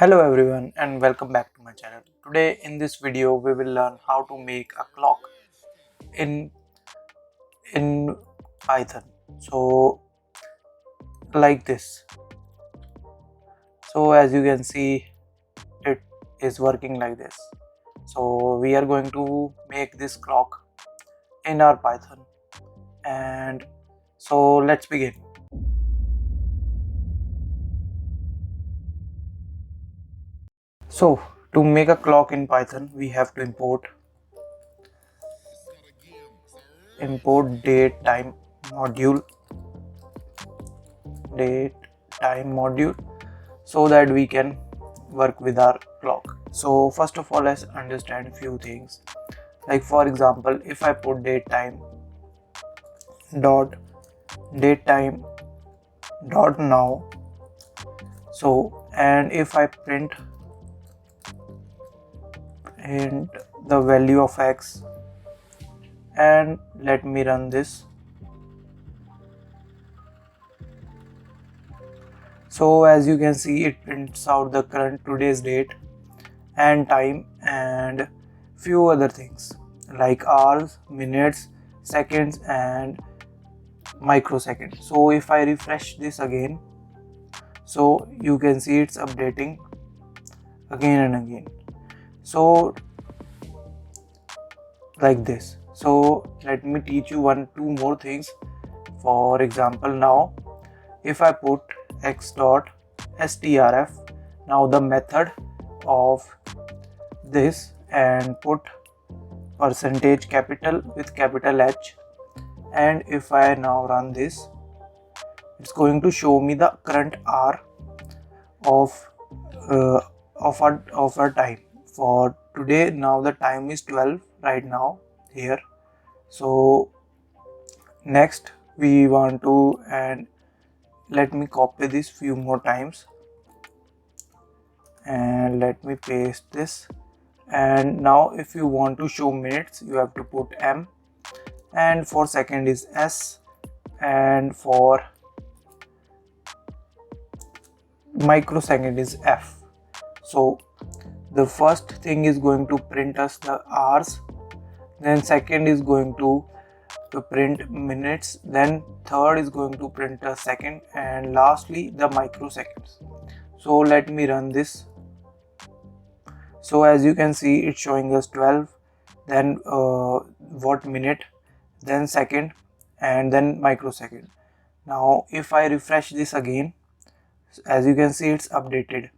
Hello everyone and welcome back to my channel. Today in this video we will learn how to make a clock in in Python. So like this. So as you can see it is working like this. So we are going to make this clock in our Python, and so let's begin. So to make a clock in Python we have to import datetime module so that we can work with our clock. So first of all, let's understand a few things. Like for example, if I put datetime dot now, so and if I print the value of x and let me run this. So as you can see, it prints out the current today's date and time and few other things like hours, minutes, seconds and microseconds. So if I refresh this again, so you can see it's updating again and again. So like this. So let me teach you two more things. For example, now if I put x.strf, now the method of this, and put percentage capital with capital H, and if I now run this, it's going to show me the current hour of our time for today. Now the time is 12 right now here. So next we want to, and let me copy this few more times and let me paste this. And now if you want to show minutes, you have to put M, and for second is S, and for microsecond is F. So the first thing is going to print us the hours, then second is going to print minutes, then third is going to print a second, and lastly the microseconds. So let me run this. So as you can see, it's showing us 12, then what minute, then second, and then microsecond. Now if I refresh this again, as you can see it's updated.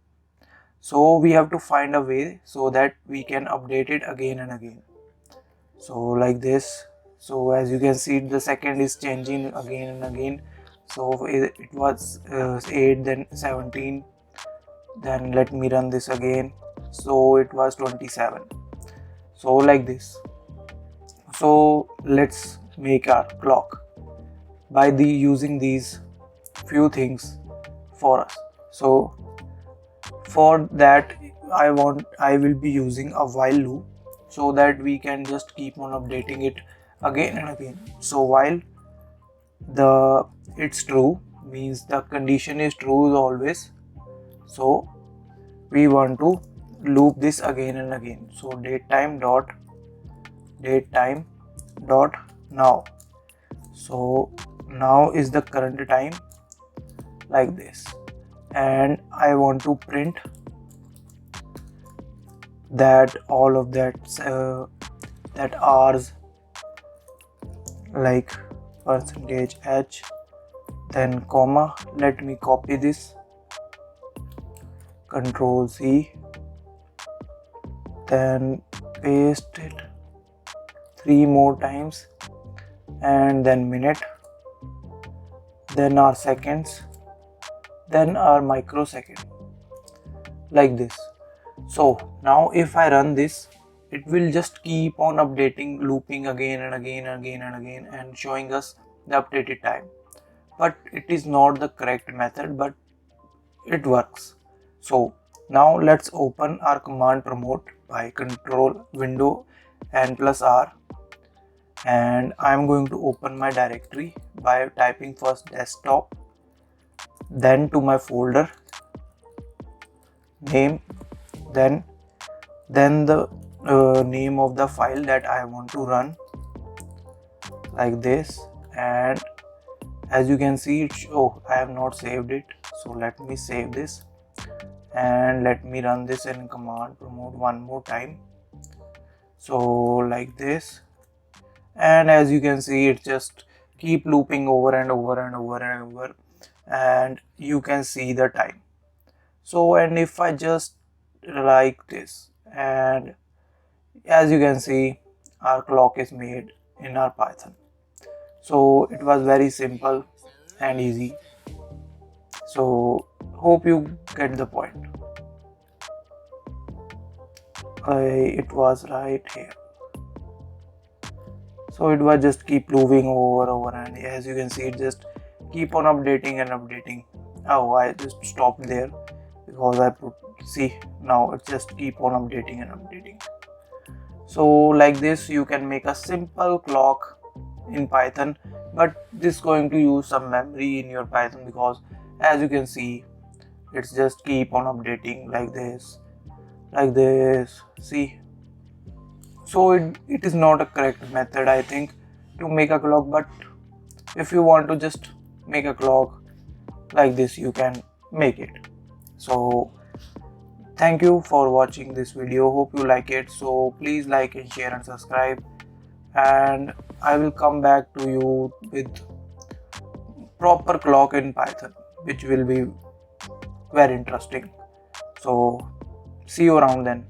So we have to find a way so that we can update it again and again. So like this. So as you can see, the second is changing again and again. So it was 8, then 17, then let me run this again. So it was 27. So like this. So let's make our clock by using these few things for us. So for that I will be using a while loop so that we can just keep on updating it again and again. So while it's true means the condition is true always, so we want to loop this again and again. So datetime dot now. So now is the current time like this, and I want to print that all of that hours, like percentage H, then comma. Let me copy this, Control C, then paste it 3 more times, and then minute, then our seconds, then our microsecond, like this. So now if I run this, it will just keep on updating, looping again and again and again and again, and showing us the updated time. But it is not the correct method, but it works. So now let's open our command prompt by Control Window and plus R, and I'm going to open my directory by typing first desktop, then to my folder, name, then the name of the file that I want to run, like this. And as you can see, oh, I have not saved it, so let me save this and let me run this in command promote one more time. So like this, and as you can see, it just keep looping over and over and over and over, and you can see the time. So, and if I just like this, and as you can see, our clock is made in our Python. So it was very simple and easy. So hope you get the point. It was right here. So it was just keep looping over, and as you can see, it just keep on updating and updating. Oh, I just stopped there because I put, see, now it just keep on updating and updating. So like this you can make a simple clock in Python, but this is going to use some memory in your Python, because as you can see, it's just keep on updating like this, see. So it is not a correct method, I think, to make a clock, but if you want to just make a clock like this, you can make it. So thank you for watching this video, hope you like it. So please like and share and subscribe, and I will come back to you with proper clock in Python, which will be very interesting. So see you around then.